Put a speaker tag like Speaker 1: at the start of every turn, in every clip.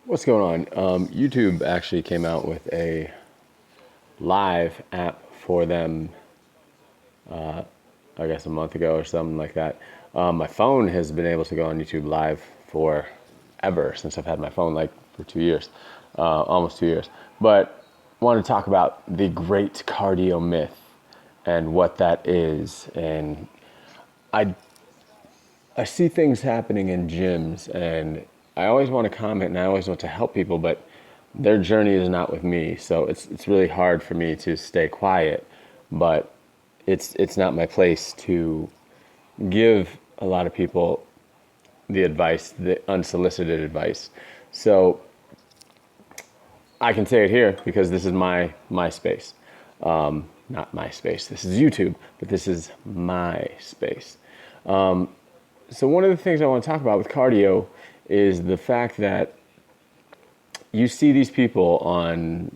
Speaker 1: What's going on? YouTube actually came out with a live app for them, I guess a month ago or something like that. My phone has been able to go on YouTube live for ever since I've had my phone, like for 2 years, almost 2 years. But I want to talk about the great cardio myth and what that is. And I I see things happening in gyms, and I always want to comment and I always want to help people, but their journey is not with me. So it's really hard for me to stay quiet, but it's not my place to give a lot of people the advice, the unsolicited advice. So I can say it here because this is my space. Not my space. This is YouTube, but this is my space. So one of the things I want to talk about with cardio is the fact that you see these people on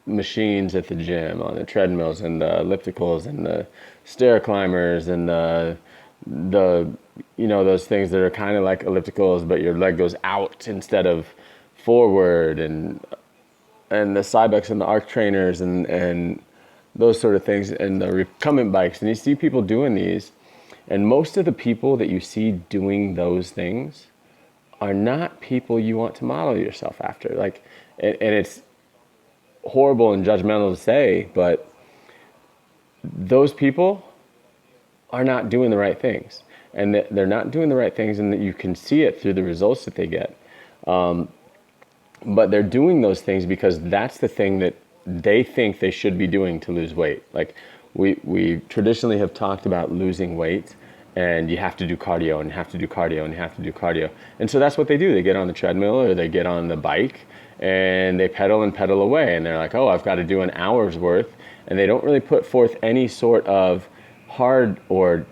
Speaker 1: machines at the gym, on the treadmills and the ellipticals and the stair climbers and the those things that are kind of like ellipticals, but your leg goes out instead of forward, and the Cybex and the arc trainers and those sort of things, and the recumbent bikes. And you see people doing these, and most of the people that you see doing those things are not people you want to model yourself after. Like, and it's horrible and judgmental to say, but those people are not doing the right things. And they're not doing the right things, and that you can see it through the results that they get. But they're doing those things because that's the thing that they think they should be doing to lose weight. Like we traditionally have talked about losing weight, and you have to do cardio and you have to do cardio and you have to do cardio. And so that's what they do. They get on the treadmill or they get on the bike and they pedal and pedal away. And they're like, oh, I've got to do an hour's worth. And they don't really put forth any sort of hard or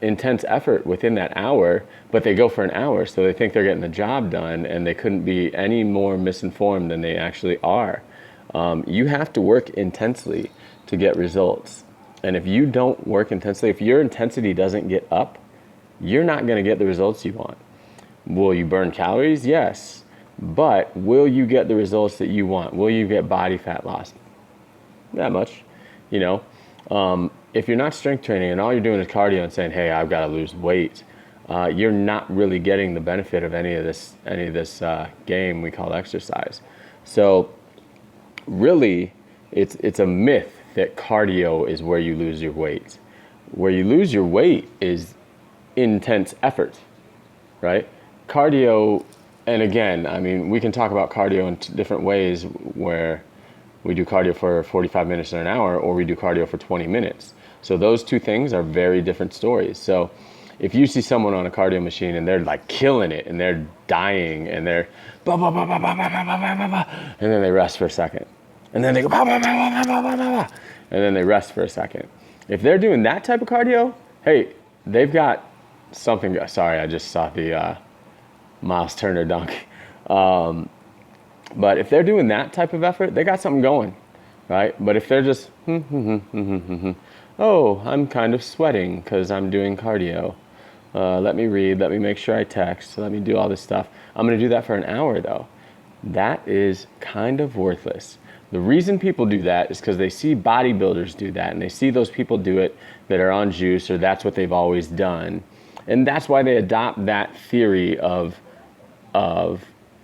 Speaker 1: intense effort within that hour, but they go for an hour, so they think they're getting the job done, and they couldn't be any more misinformed than they actually are. You have to work intensely to get results. And if you don't work intensely, if your intensity doesn't get up, you're not going to get the results you want. Will you burn calories? Yes. But will you get the results that you want? Will you get body fat loss? That much, you know. If you're not strength training and all you're doing is cardio and saying, hey, I've got to lose weight, you're not really getting the benefit of any of this game we call exercise. So really, it's a myth that cardio is where you lose your weight. Where you lose your weight is intense effort, right? Cardio, and again, I mean, we can talk about cardio in different ways, where we do cardio for 45 minutes or an hour, or we do cardio for 20 minutes. So those two things are very different stories. So if you see someone on a cardio machine and they're like killing it and they're dying and they're blah, blah, blah, blah, blah, blah, blah, blah, blah, blah, and then they rest for a second, and then they go blah, blah, blah, blah, blah, blah, blah, and then they rest for a second. If they're doing that type of cardio, hey, they've got something. Sorry, I just saw the Miles Turner dunk. But if they're doing that type of effort, they got something going, right? But if they're just, oh, I'm kind of sweating because I'm doing cardio. Let me read, let me make sure I text, let me do all this stuff. I'm going to do that for an hour, though. That is kind of worthless. The reason people do that is because they see bodybuilders do that, and they see those people do it that are on juice, or that's what they've always done. And that's why they adopt that theory of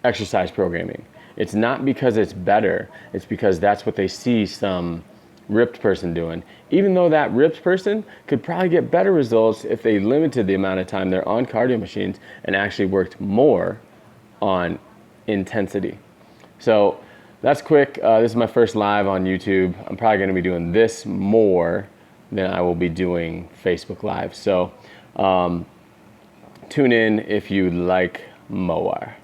Speaker 1: exercise programming. It's not because it's better, it's because that's what they see some ripped person doing. Even though that ripped person could probably get better results if they limited the amount of time they're on cardio machines and actually worked more on intensity. So that's quick. This is my first live on YouTube. I'm probably going to be doing this more than I will be doing Facebook Live. So tune in if you like more.